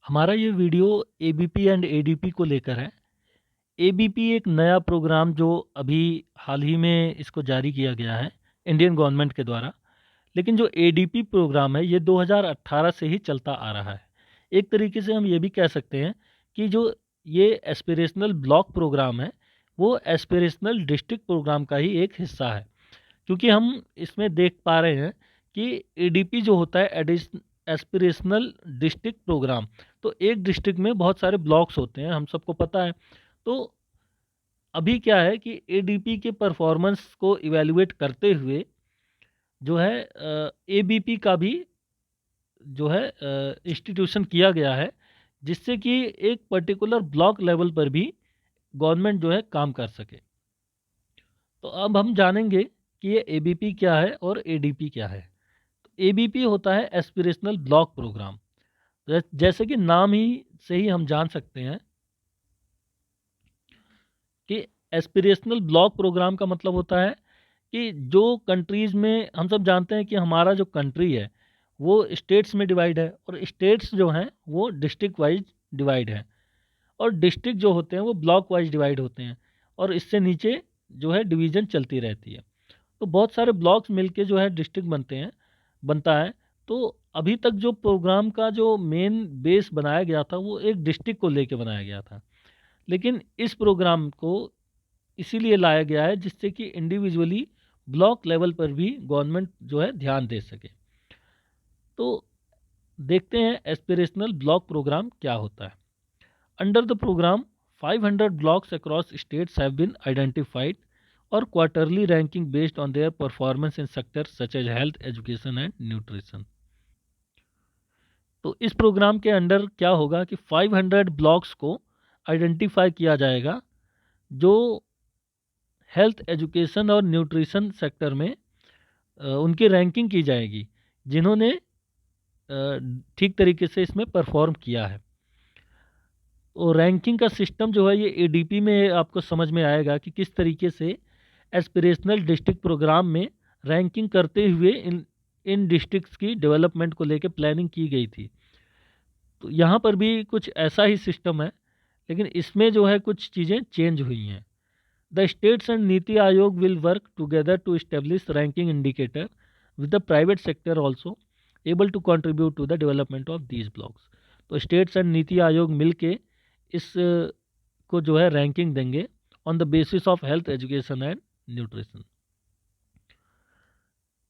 हमारा ये video ABP and ADP को लेकर है। एबीपी एक नया प्रोग्राम जो अभी हाल ही में इसको जारी किया गया है इंडियन गवर्नमेंट के द्वारा। लेकिन जो एडीपी प्रोग्राम है ये 2018 से ही चलता आ रहा है। एक तरीके से हम ये भी कह सकते हैं कि जो ये एस्पिरेशनल ब्लॉक प्रोग्राम है वो एस्पिरेशनल डिस्ट्रिक्ट प्रोग्राम का ही एक हिस्सा है। क्योंकि हम इसमें देख पा रहे हैं कि एडीपी जो होता है एस्पिरेशनल डिस्ट्रिक्ट प्रोग्राम, तो एक डिस्ट्रिक्ट में बहुत सारे ब्लॉक्स होते हैं, हम सबको पता है। तो अभी क्या है कि एडीपी के परफॉर्मेंस को इवैल्यूएट करते हुए जो है एबीपी का भी जो है इंस्टीट्यूशन किया गया है, जिससे कि एक पर्टिकुलर ब्लॉक लेवल पर भी गवर्नमेंट जो है काम कर सके। तो अब हम जानेंगे कि ये एबीपी क्या है और एडीपी क्या है। एबीपी होता है एस्पिरेशनल ब्लॉक प्रोग्राम। जैसे कि नाम ही से ही हम जान सकते हैं कि एस्पिरेशनल ब्लॉक प्रोग्राम का मतलब होता है कि जो कंट्रीज़ में हम सब जानते हैं कि हमारा जो कंट्री है वो स्टेट्स में डिवाइड है, और स्टेट्स जो हैं वो डिस्ट्रिक्ट वाइज डिवाइड है, और डिस्ट्रिक्ट जो होते हैं वो ब्लॉक वाइज डिवाइड होते हैं, और इससे नीचे जो है डिवीज़न चलती रहती है। तो बहुत सारे ब्लॉक्स मिलके जो है डिस्ट्रिक्ट बनता है। तो अभी तक जो प्रोग्राम का जो मेन बेस बनाया गया था वो एक डिस्ट्रिक्ट को लेके बनाया गया था। लेकिन इस प्रोग्राम को इसीलिए लाया गया है जिससे कि इंडिविजुअली ब्लॉक लेवल पर भी गवर्नमेंट जो है ध्यान दे सके। तो देखते हैं एस्पिरेशनल ब्लॉक प्रोग्राम क्या होता है। Under the programme 500 blocks across states have been identified or quarterly ranking based on their performance in sectors such as health, education and nutrition। तो इस प्रोग्राम के अंडर क्या होगा कि 500 ब्लॉक्स को आइडेंटिफाई किया जाएगा जो हेल्थ, एजुकेशन और न्यूट्रिशन सेक्टर में उनकी रैंकिंग की जाएगी, जिन्होंने ठीक तरीके से इसमें परफॉर्म किया है। और रैंकिंग का सिस्टम जो है ये एडीपी में आपको समझ में आएगा कि किस तरीके से एस्पिरेशनल डिस्ट्रिक्ट प्रोग्राम में रैंकिंग करते हुए इन इन डिस्ट्रिक्ट्स की डेवलपमेंट को लेकर प्लानिंग की गई थी। तो यहाँ पर भी कुछ ऐसा ही सिस्टम है, लेकिन इसमें जो है कुछ चीज़ें चेंज हुई हैं। The states and NITI Aayog will work together to establish ranking indicator with the private sector also able to contribute to the development of these blocks. तो स्टेट्स एंड नीति आयोग मिलके इस को जो है रैंकिंग देंगे on the basis of health, education and nutrition.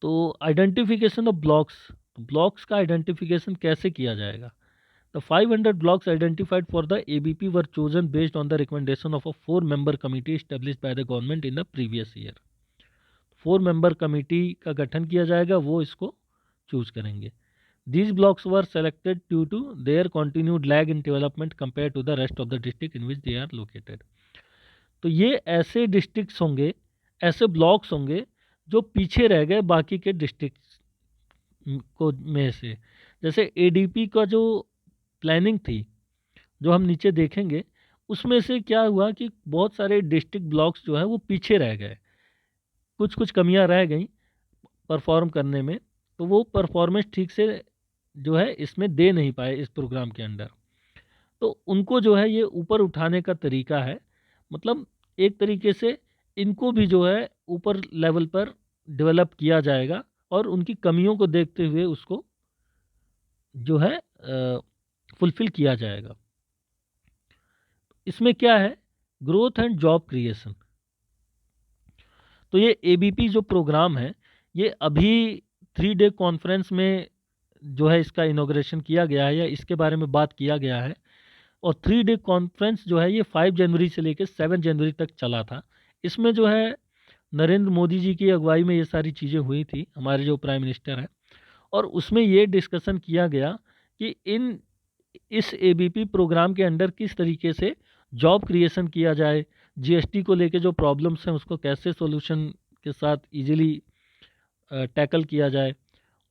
तो identification of blocks का identification कैसे किया जाएगा। The 500 blocks identified for the ABP were chosen based on the recommendation of a 4-member committee established by the government in the previous year। 4-member committee का गठन किया जाएगा, वो इसको चूज करेंगे। These blocks were selected due to their continued lag in development compared to the rest of the district in which they are located। तो ये ऐसे डिस्ट्रिक्ट्स होंगे, ऐसे ब्लॉक्स होंगे जो पीछे रह गए बाकी के डिस्ट्रिक्ट्स को में से। जैसे एडीपी का जो प्लानिंग थी, जो हम नीचे देखेंगे, उसमें से क्या हुआ कि बहुत सारे डिस्ट्रिक्ट ब्लॉक्स जो हैं वो पीछे रह गए। कुछ कुछ कमियां रह गई परफॉर्म करने में, तो वो परफॉर्मेंस ठीक से जो है इसमें दे नहीं पाए इस प्रोग्राम के अंडर। तो उनको जो है ये ऊपर उठाने का तरीका है, मतलब एक तरीके से इनको भी जो है ऊपर लेवल पर डेवलप किया जाएगा, और उनकी कमियों को देखते हुए उसको जो है फुलफिल किया जाएगा। इसमें क्या है, ग्रोथ एंड जॉब क्रिएशन। तो ये एबीपी जो प्रोग्राम है ये अभी 3 डे कॉन्फ्रेंस में जो है इसका इनॉग्रेशन किया गया है, या इसके बारे में बात किया गया है। और 3 डे कॉन्फ्रेंस जो है ये 5 जनवरी से लेकर 7 जनवरी तक चला था। इसमें जो है नरेंद्र मोदी जी की अगुवाई में ये सारी चीज़ें हुई थी, हमारे जो प्राइम मिनिस्टर हैं। और उसमें ये डिस्कशन किया गया कि इस एबीपी प्रोग्राम के अंडर किस तरीके से जॉब क्रिएशन किया जाए, जीएसटी को लेके जो प्रॉब्लम्स हैं उसको कैसे सॉल्यूशन के साथ इजीली टैकल किया जाए,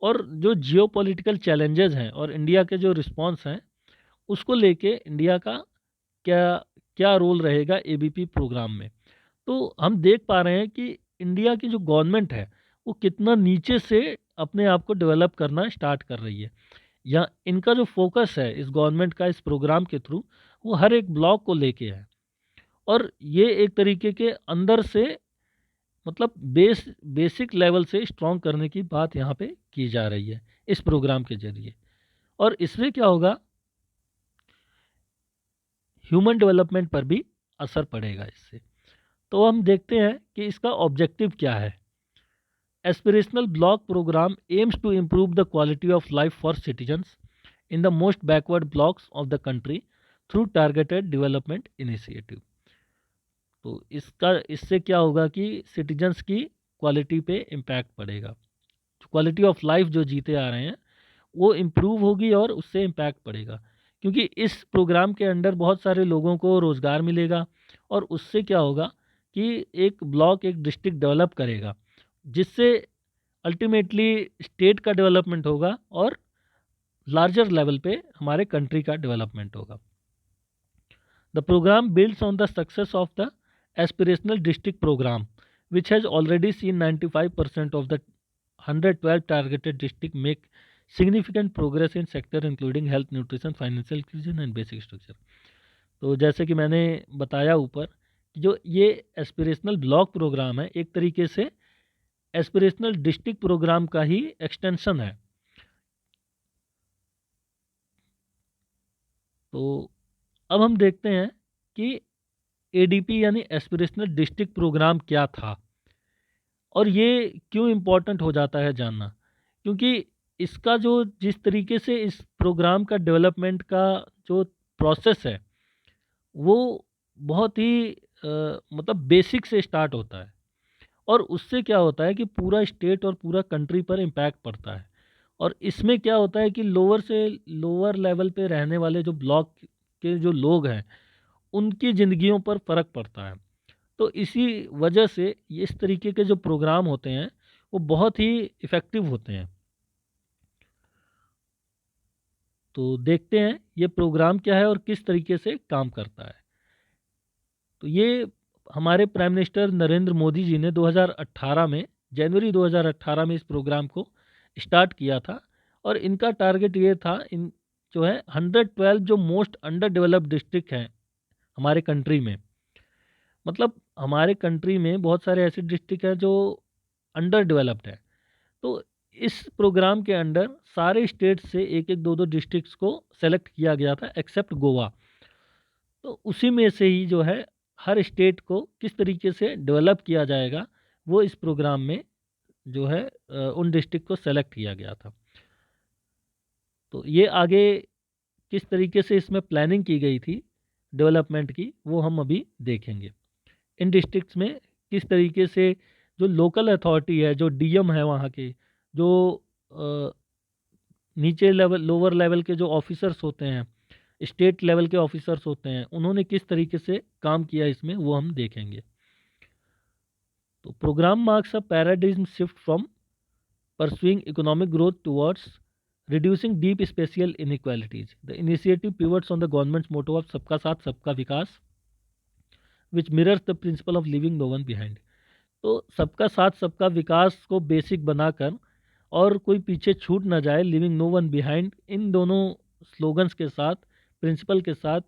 और जो जियोपॉलिटिकल चैलेंजेस हैं और इंडिया के जो रिस्पांस हैं उसको लेके इंडिया का क्या क्या रोल रहेगा एबीपी प्रोग्राम में। तो हम देख पा रहे हैं कि इंडिया की जो गवर्नमेंट है वो कितना नीचे से अपने आप को डेवलप करना स्टार्ट कर रही है। या इनका जो फोकस है इस गवर्नमेंट का इस प्रोग्राम के थ्रू, वो हर एक ब्लॉक को लेके है। और ये एक तरीके के अंदर से मतलब बेसिक लेवल से स्ट्रॉन्ग करने की बात यहाँ पे की जा रही है इस प्रोग्राम के जरिए। और इससे क्या होगा, ह्यूमन डेवलपमेंट पर भी असर पड़ेगा इससे। तो हम देखते हैं कि इसका ऑब्जेक्टिव क्या है। Aspirational block programme aims to improve the quality of life for citizens in the most backward blocks of the country through targeted development initiative. तो इससे क्या होगा कि सिटीजन्स की क्वालिटी पे इम्पैक्ट पड़ेगा, क्वालिटी ऑफ लाइफ जो जीते आ रहे हैं वो इम्प्रूव होगी और उससे इम्पैक्ट पड़ेगा, क्योंकि इस प्रोग्राम के अंडर बहुत सारे लोगों को रोज़गार मिलेगा। और उससे क्या होगा कि एक ब्लॉक एक डिस्ट्रिक्ट डेवलप करेगा, जिससे अल्टीमेटली स्टेट का डेवलपमेंट होगा और लार्जर लेवल पे हमारे कंट्री का डेवलपमेंट होगा। The programme builds on the success of the aspirational district programme which has already seen 95% of the 112 targeted district make significant progress in sector including health, nutrition, financial inclusion and basic structure। तो जैसे कि मैंने बताया ऊपर कि जो ये aspirational block programme है एक तरीके से एस्पिरेशनल डिस्ट्रिक्ट प्रोग्राम का ही एक्सटेंशन है। तो अब हम देखते हैं कि एडीपी यानी एस्पिरेशनल डिस्ट्रिक्ट प्रोग्राम क्या था और ये क्यों इम्पोर्टेंट हो जाता है जानना, क्योंकि इसका जो जिस तरीके से इस प्रोग्राम का डेवलपमेंट का जो प्रोसेस है वो बहुत ही मतलब बेसिक से स्टार्ट होता है। और उससे क्या होता है कि पूरा स्टेट और पूरा कंट्री पर इम्पैक्ट पड़ता है। और इसमें क्या होता है कि लोअर से लोअर लेवल पे रहने वाले जो ब्लॉक के जो लोग हैं उनकी ज़िंदगियों पर फ़र्क पड़ता है। तो इसी वजह से ये इस तरीके के जो प्रोग्राम होते हैं वो बहुत ही इफ़ेक्टिव होते हैं। तो देखते हैं ये प्रोग्राम क्या है और किस तरीके से काम करता है। तो ये हमारे प्राइम मिनिस्टर नरेंद्र मोदी जी ने 2018 में जनवरी 2018 में इस प्रोग्राम को स्टार्ट किया था। और इनका टारगेट ये था इन जो है 112 जो मोस्ट अंडर डेवलप्ड डिस्ट्रिक्ट हैं हमारे कंट्री में, मतलब हमारे कंट्री में बहुत सारे ऐसे डिस्ट्रिक्ट हैं जो अंडर डेवलप्ड है। तो इस प्रोग्राम के अंडर सारे स्टेट से एक एक दो दो डिस्ट्रिक्ट्स को सेलेक्ट किया गया था एक्सेप्ट गोवा। तो उसी में से ही जो है हर स्टेट को किस तरीके से डेवलप किया जाएगा वो इस प्रोग्राम में जो है उन डिस्ट्रिक्ट को सेलेक्ट किया गया था। तो ये आगे किस तरीके से इसमें प्लानिंग की गई थी डेवलपमेंट की वो हम अभी देखेंगे। इन डिस्ट्रिक्ट्स में किस तरीके से जो लोकल अथॉरिटी है, जो डीएम है वहाँ के, जो नीचे लेवल लोअर लेवल के जो ऑफिसर्स होते हैं, स्टेट लेवल के ऑफिसर्स होते हैं, उन्होंने किस तरीके से काम किया इसमें वो हम देखेंगे। तो programme marks a paradigm shift from pursuing economic growth towards reducing deep spatial inequalities. The initiative pivots on the government's motto of सबका साथ सबका विकास which mirrors the principle of leaving no one behind। तो सबका साथ सबका विकास को basic बनाकर और कोई पीछे छूट ना जाए, लिविंग नो वन बिहाइंड, इन दोनों स्लोगन्स के साथ, प्रिंसिपल के साथ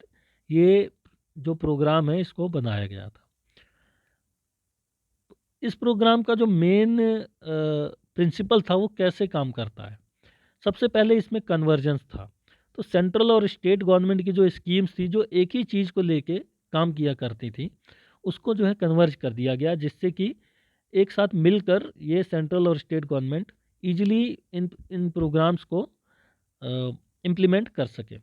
ये जो प्रोग्राम है इसको बनाया गया था। इस प्रोग्राम का जो मेन प्रिंसिपल था वो कैसे काम करता है। सबसे पहले इसमें कन्वर्जेंस था। तो सेंट्रल और स्टेट गवर्नमेंट की जो स्कीम्स थी जो एक ही चीज़ को लेके काम किया करती थी उसको जो है कन्वर्ज कर दिया गया, जिससे कि एक साथ मिलकर ये सेंट्रल और स्टेट गवर्नमेंट ईजिली इन प्रोग्राम्स को इम्प्लीमेंट कर सके।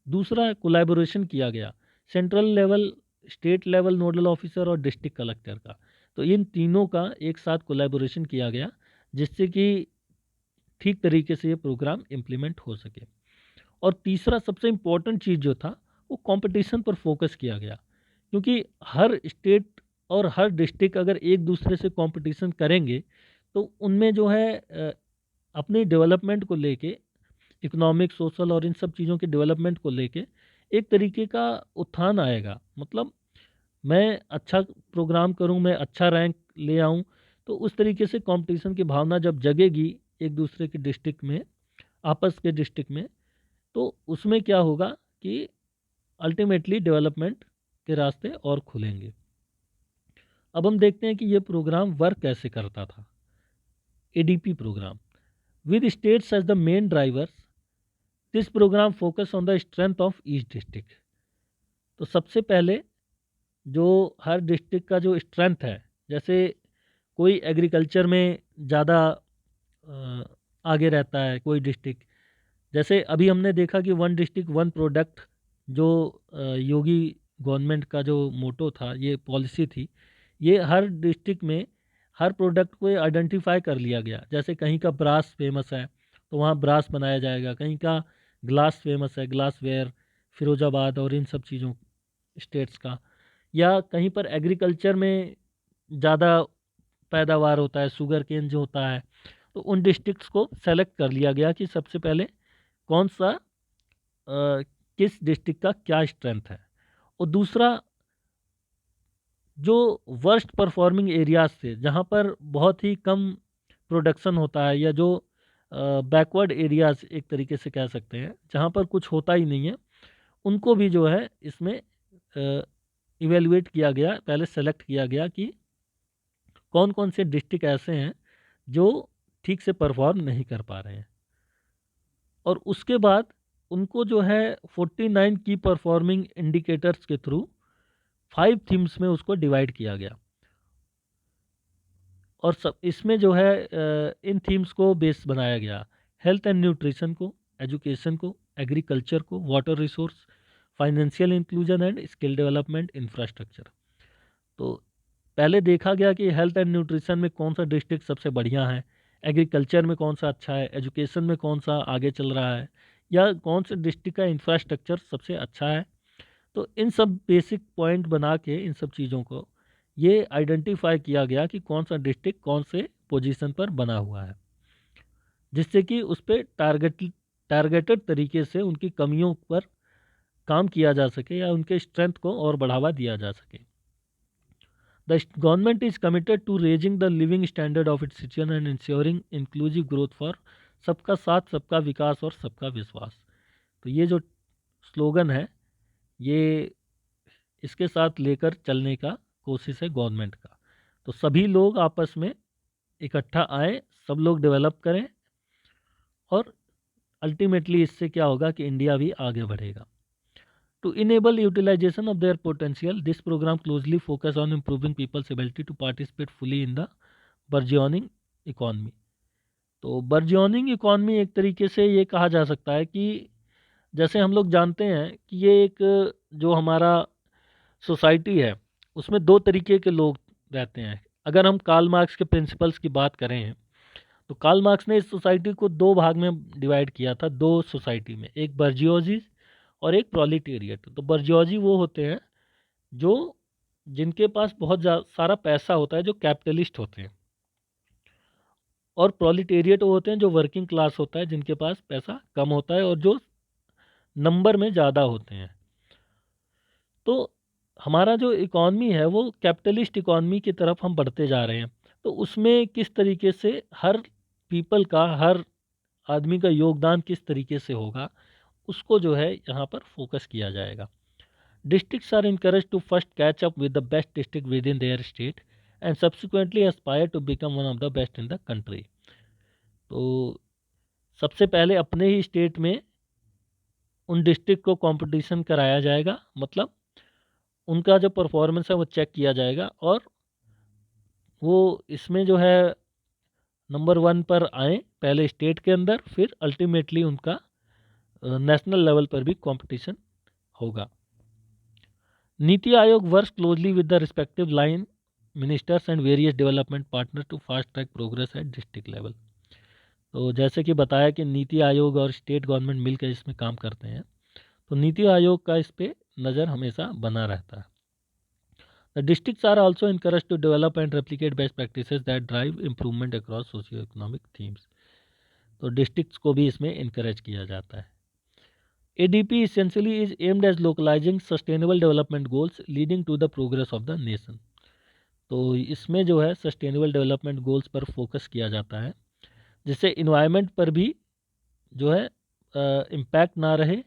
दूसरा, कोलैबोरेशन किया गया central level, state level nodal officer और डिस्ट्रिक्ट कलेक्टर का। तो इन तीनों का एक साथ कोलैबोरेशन किया गया जिससे कि ठीक तरीके से ये प्रोग्राम इम्प्लीमेंट हो सके। और तीसरा सबसे इम्पोर्टेंट चीज़ जो था वो कंपटीशन पर फोकस किया गया, क्योंकि हर स्टेट और हर डिस्ट्रिक्ट अगर एक दूसरे से कंपटीशन करेंगे तो उनमें जो है अपने डेवलपमेंट को लेके, इकोनॉमिक, सोशल और इन सब चीज़ों के डेवलपमेंट को लेके एक तरीके का उत्थान आएगा। मतलब मैं अच्छा प्रोग्राम करूं, मैं अच्छा रैंक ले आऊं, तो उस तरीके से कंपटीशन की भावना जब जगेगी एक दूसरे के डिस्ट्रिक्ट में, आपस के डिस्ट्रिक्ट में, तो उसमें क्या होगा कि अल्टीमेटली डेवलपमेंट के रास्ते और खुलेंगे। अब हम देखते हैं कि ये प्रोग्राम वर्क कैसे करता था। ADP programme with states as the main drivers, this programme focus on the strength of each district. तो सबसे पहले जो हर डिस्ट्रिक्ट का जो स्ट्रेंथ है, जैसे कोई एग्रीकल्चर में ज़्यादा आगे रहता है कोई डिस्ट्रिक्ट, जैसे अभी हमने देखा कि वन डिस्ट्रिक्ट वन प्रोडक्ट जो योगी गवर्नमेंट का जो मोटो था, ये पॉलिसी थी, ये हर डिस्ट्रिक्ट में हर प्रोडक्ट को आइडेंटिफाई कर लिया गया। जैसे कहीं का ब्रास फेमस है तो वहाँ ब्रास बनाया जाएगा, कहीं का ग्लास फेमस है, ग्लास वेयर, फिरोजाबाद और इन सब चीज़ों स्टेट्स का, या कहीं पर एग्रीकल्चर में ज़्यादा पैदावार होता है, शुगर केन जो होता है, तो उन डिस्ट्रिक्ट्स को सेलेक्ट कर लिया गया कि सबसे पहले कौन सा किस डिस्ट्रिक्ट का क्या स्ट्रेंथ है। और दूसरा, जो वर्स्ट परफॉर्मिंग एरियाज थे, जहाँ पर बहुत ही कम प्रोडक्शन होता है, या जो बैकवर्ड एरियाज एक तरीके से कह सकते हैं, जहाँ पर कुछ होता ही नहीं है, उनको भी जो है इसमें इवेलुएट किया गया, पहले सेलेक्ट किया गया कि कौन कौन से डिस्ट्रिक्ट ऐसे हैं जो ठीक से परफॉर्म नहीं कर पा रहे हैं। और उसके बाद उनको जो है 49 की परफॉर्मिंग इंडिकेटर्स के थ्रू 5 थीम्स में उसको डिवाइड किया गया। और सब इसमें जो है इन थीम्स को बेस बनाया गया, हेल्थ एंड न्यूट्रिशन को, एजुकेशन को, एग्रीकल्चर को, water resource, financial inclusion and skill development, infrastructure. तो पहले देखा गया कि हेल्थ एंड न्यूट्रिशन में कौन सा डिस्ट्रिक्ट सबसे बढ़िया है, एग्रीकल्चर में कौन सा अच्छा है, एजुकेशन में कौन सा आगे चल रहा है, या कौन से डिस्ट्रिक्ट का इंफ्रास्ट्रक्चर सबसे अच्छा है। तो इन सब बेसिक पॉइंट बना के इन सब चीज़ों को ये आइडेंटिफाई किया गया कि कौन सा डिस्ट्रिक्ट कौन से पोजीशन पर बना हुआ है, जिससे कि उस पर टारगेटेड तरीके से उनकी कमियों पर काम किया जा सके या उनके स्ट्रेंथ को और बढ़ावा दिया जा सके। The government is committed to raising the living standard of its citizens and ensuring inclusive growth for सबका साथ, सबका विकास और सबका विश्वास। तो ये जो स्लोगन है, ये इसके साथ लेकर चलने का कोशिश है गवर्नमेंट का। तो सभी लोग आपस में इकट्ठा आए, सब लोग डेवलप करें, और अल्टीमेटली इससे क्या होगा कि इंडिया भी आगे बढ़ेगा। To enable utilization of their potential, this program closely focus on improving people's ability to participate fully in the burgeoning economy। तो burgeoning economy एक तरीके से ये कहा जा सकता है कि जैसे हम लोग जानते हैं कि ये एक जो हमारा सोसाइटी है, उसमें दो तरीके के लोग रहते हैं। अगर हम कार्ल मार्क्स के प्रिंसिपल्स की बात करें, तो कार्ल मार्क्स ने इस सोसाइटी को दो भाग में डिवाइड किया था, दो सोसाइटी में, एक बर्जियोजी और एक प्रोलिटेरिएट। तो बर्जियोजी वो होते हैं जो जिनके पास बहुत सारा पैसा होता है, जो कैपिटलिस्ट होते हैं, और प्रोलिटेरिएट वो होते हैं जो वर्किंग क्लास होता है, जिनके पास पैसा कम होता है और जो नंबर में ज़्यादा होते हैं। तो हमारा जो इकॉनमी है वो कैपिटलिस्ट इकॉनमी की तरफ हम बढ़ते जा रहे हैं। तो उसमें किस तरीके से हर पीपल का, हर आदमी का योगदान किस तरीके से होगा, उसको जो है यहाँ पर फोकस किया जाएगा। Districts are encourage to first catch up with the best district within their state and subsequently aspire to become one of the best in the country. तो सबसे पहले अपने ही स्टेट में उन डिस्ट्रिक्ट को कंपटीशन कराया जाएगा, मतलब उनका जो परफॉर्मेंस है वो चेक किया जाएगा, और वो इसमें जो है नंबर 1 पर आए पहले स्टेट के अंदर, फिर अल्टीमेटली उनका नेशनल लेवल पर भी कंपटीशन होगा। NITI Aayog works closely with the respective line ministers and various development partner to fast track progress at district level. तो जैसे कि बताया कि नीति आयोग और स्टेट गवर्नमेंट मिलकर इसमें काम करते हैं, तो नीति आयोग का इस पर नज़र हमेशा बना रहता है। The districts are also encouraged to develop and replicate best practices that drive improvement across socio-economic themes। तो डिस्ट्रिक्ट्स को भी इसमें इनकरेज किया जाता है। ADP essentially is aimed as localizing sustainable development goals leading to the progress of the nation। तो इसमें जो है सस्टेनेबल डेवलपमेंट गोल्स पर फोकस किया जाता है, जिससे इन्वायरमेंट पर भी जो है इम्पैक्ट ना रहे,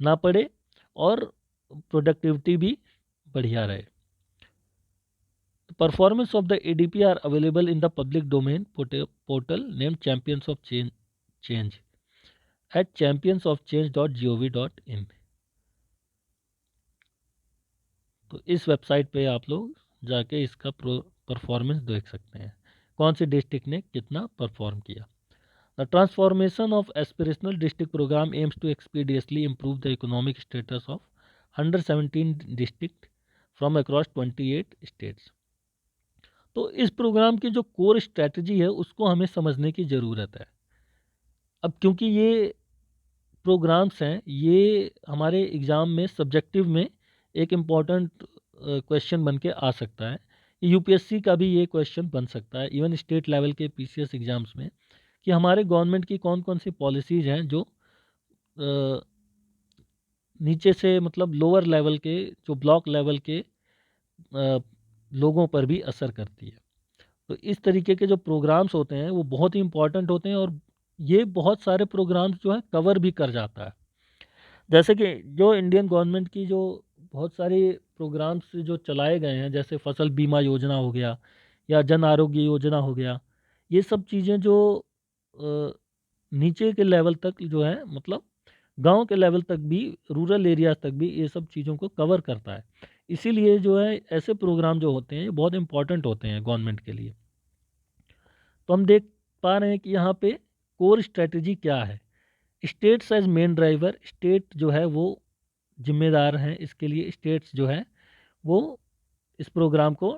ना पड़े, और प्रोडक्टिविटी भी बढ़िया रहे। Performance of the ADP are available in the public domain portal name champions of change at championsofchange.gov.in। तो इस वेबसाइट पे आप लोग जाके इसका परफॉर्मेंस देख सकते हैं, कौन सी डिस्ट्रिक्ट ने कितना परफॉर्म किया। The transformation of aspirational district programme aims to expeditiously improve the economic status of 117 district from across 28 states. तो इस प्रोग्राम की जो कोर स्ट्रेटजी है उसको हमें समझने की ज़रूरत है। अब क्योंकि ये प्रोग्राम्स हैं, ये हमारे एग्ज़ाम में सब्जेक्टिव में एक इम्पॉर्टेंट क्वेश्चन बन के आ सकता है। यूपीएससी का भी ये क्वेश्चन बन सकता है, इवन स्टेट लेवल के पीसीएस एग्ज़ाम्स में, कि हमारे गवर्नमेंट की कौन कौन सी पॉलिसीज़ हैं जो नीचे से मतलब लोअर लेवल के, जो ब्लॉक लेवल के लोगों पर भी असर करती है। तो इस तरीके के जो प्रोग्राम्स होते हैं वो बहुत ही इम्पॉर्टेंट होते हैं, और ये बहुत सारे प्रोग्राम्स जो है कवर भी कर जाता है। जैसे कि जो इंडियन गवर्नमेंट की जो बहुत सारे प्रोग्राम्स जो चलाए गए हैं, जैसे फसल बीमा योजना हो गया या जन आरोग्य योजना हो गया, ये सब चीज़ें जो नीचे के लेवल तक जो है, मतलब गांव के लेवल तक भी, रूरल एरियाज तक भी ये सब चीज़ों को कवर करता है। इसीलिए जो है ऐसे प्रोग्राम जो होते हैं ये बहुत इंपॉर्टेंट होते हैं गवर्नमेंट के लिए। तो हम देख पा रहे हैं कि यहाँ पे कोर स्ट्रेटजी क्या है। States as main driver, state जो है वो जिम्मेदार हैं इसके लिए, स्टेट्स जो है वो इस प्रोग्राम को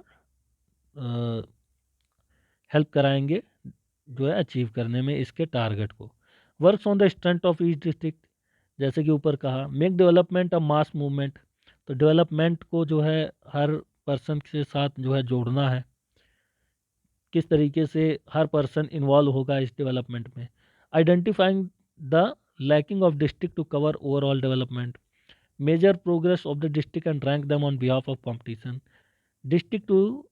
हेल्प कराएंगे जो है अचीव करने में इसके टारगेट को। Works on the strength of each district, जैसे कि ऊपर कहा, मेक डेवलपमेंट अ मास मूवमेंट, तो डेवलपमेंट को जो है हर पर्सन के साथ जो है जोड़ना है, किस तरीके से हर पर्सन इन्वॉल्व होगा इस डेवलपमेंट में। Identifying the lacking of district to cover overall development, major progress of the district and rank them on behalf of competition, district to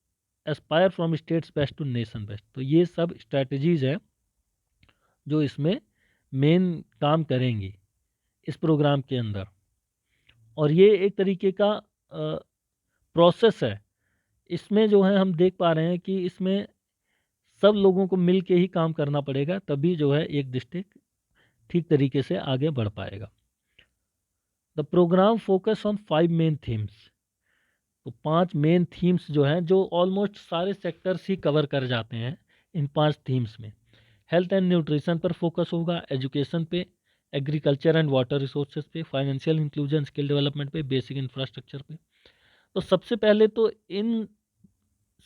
aspire from states best to nation best. तो ये सब strategies है जो इसमें main काम करेंगी इस programme के अंदर, और ये एक तरीके का प्रोसेस है। इसमें जो है हम देख पा रहे हैं कि इसमें सब लोगों को मिल के ही काम करना पड़ेगा, तभी जो है एक डिस्ट्रिक्ट ठीक तरीके से आगे बढ़ पाएगा। The programme focus on 5 main themes, तो 5 मेन थीम्स जो हैं, जो ऑलमोस्ट सारे सेक्टर्स ही कवर कर जाते हैं इन 5 थीम्स में। हेल्थ एंड न्यूट्रिशन पर फोकस होगा, एजुकेशन पे, एग्रीकल्चर एंड वाटर रिसोर्सेज पे, फाइनेंशियल इंक्लूजन, स्किल डेवलपमेंट पे, बेसिक इंफ्रास्ट्रक्चर पे। तो सबसे पहले तो इन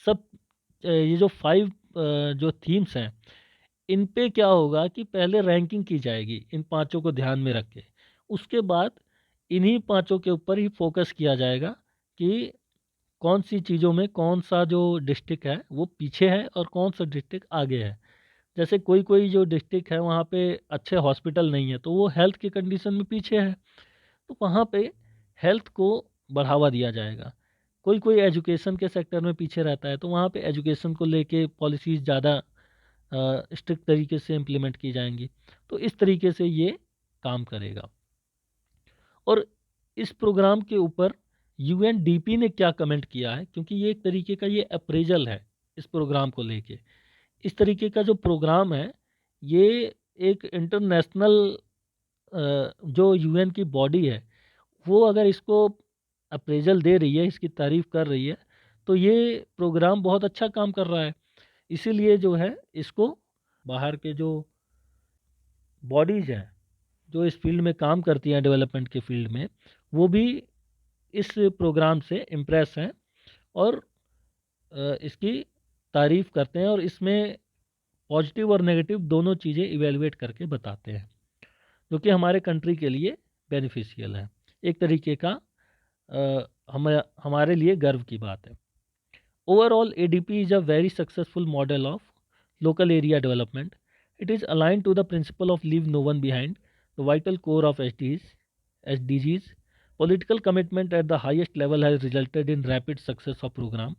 सब ये जो 5 जो थीम्स हैं, इन पे क्या होगा कि पहले रैंकिंग की जाएगी इन पांचों को ध्यान में रख के। उसके बाद इन्हीं पांचों के ऊपर ही फोकस किया जाएगा कि कौन सी चीज़ों में कौन सा जो डिस्ट्रिक्ट है वो पीछे है और कौन सा डिस्ट्रिक्ट आगे है। जैसे कोई कोई जो डिस्ट्रिक्ट है वहाँ पे अच्छे हॉस्पिटल नहीं है, तो वो हेल्थ की कंडीशन में पीछे है, तो वहाँ पे हेल्थ को बढ़ावा दिया जाएगा। कोई कोई एजुकेशन के सेक्टर में पीछे रहता है, तो वहाँ पे एजुकेशन को लेके पॉलिसीज़ ज़्यादा स्ट्रिक्ट तरीके से इम्प्लीमेंट की जाएंगी। तो इस तरीके से ये काम करेगा। और इस प्रोग्राम के ऊपर यूएनडीपी ने क्या कमेंट किया है, क्योंकि ये एक तरीके का ये अप्रेजल है इस प्रोग्राम को लेके। इस तरीके का जो प्रोग्राम है ये एक इंटरनेशनल जो यूएन की बॉडी है वो अगर इसको अप्रेजल दे रही है, इसकी तारीफ़ कर रही है, तो ये प्रोग्राम बहुत अच्छा काम कर रहा है। इसीलिए जो है इसको बाहर के जो बॉडीज़ हैं जो इस फील्ड में काम करती हैं, डेवलपमेंट के फील्ड में, वो भी इस प्रोग्राम से इम्प्रेस हैं और इसकी तारीफ़ करते हैं, और इसमें पॉजिटिव और नेगेटिव दोनों चीज़ें इवेलुएट करके बताते हैं, जो कि हमारे कंट्री के लिए बेनिफिशियल है। एक तरीके का हमारे लिए गर्व की बात है। Overall ADP is a very successful model of local area development. It is aligned to the principle of leave no one behind, the vital core of SDGs. Political commitment at the highest level has resulted in rapid success of program.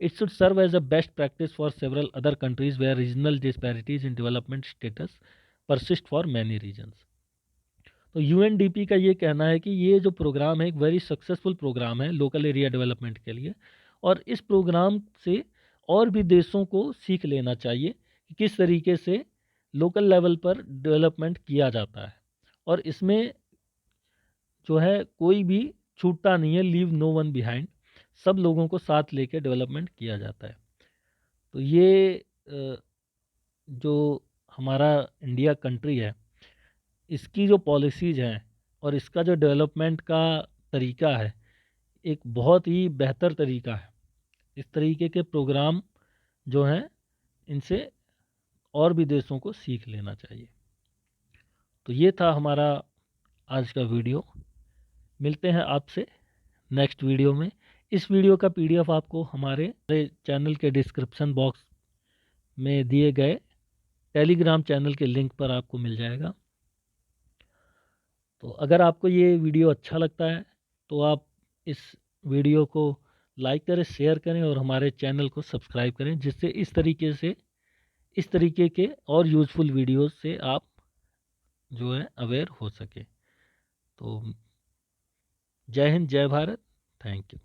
It should serve as a best practice for several other countries where regional disparities in development status persist for many regions. तो UNDP का ये कहना है कि ये जो programme है एक वेरी सक्सेसफुल प्रोग्राम है लोकल एरिया डेवलपमेंट के लिए, और इस प्रोग्राम से और भी देशों को सीख लेना चाहिए कि किस तरीके से लोकल लेवल पर डेवलपमेंट किया जाता है, और इसमें जो है कोई भी छूटता नहीं है, लीव नो वन बिहाइंड, सब लोगों को साथ लेके डेवलपमेंट किया जाता है। तो ये जो हमारा इंडिया कंट्री है, इसकी जो पॉलिसीज़ हैं और इसका जो डेवलपमेंट का तरीका है, एक बहुत ही बेहतर तरीका है। इस तरीके के प्रोग्राम जो हैं, इनसे और भी देशों को सीख लेना चाहिए। तो ये था हमारा आज का वीडियो। मिलते हैं आपसे नेक्स्ट वीडियो में। इस वीडियो का पीडीएफ आपको हमारे चैनल के डिस्क्रिप्शन बॉक्स में दिए गए टेलीग्राम चैनल के लिंक पर आपको मिल जाएगा। तो अगर आपको ये वीडियो अच्छा लगता है तो आप इस वीडियो को लाइक करें, शेयर करें और हमारे चैनल को सब्सक्राइब करें, जिससे इस तरीके के और यूज़फुल वीडियोस से आप जो है अवेयर हो सके। तो जय हिंद, जय भारत, थैंक यू।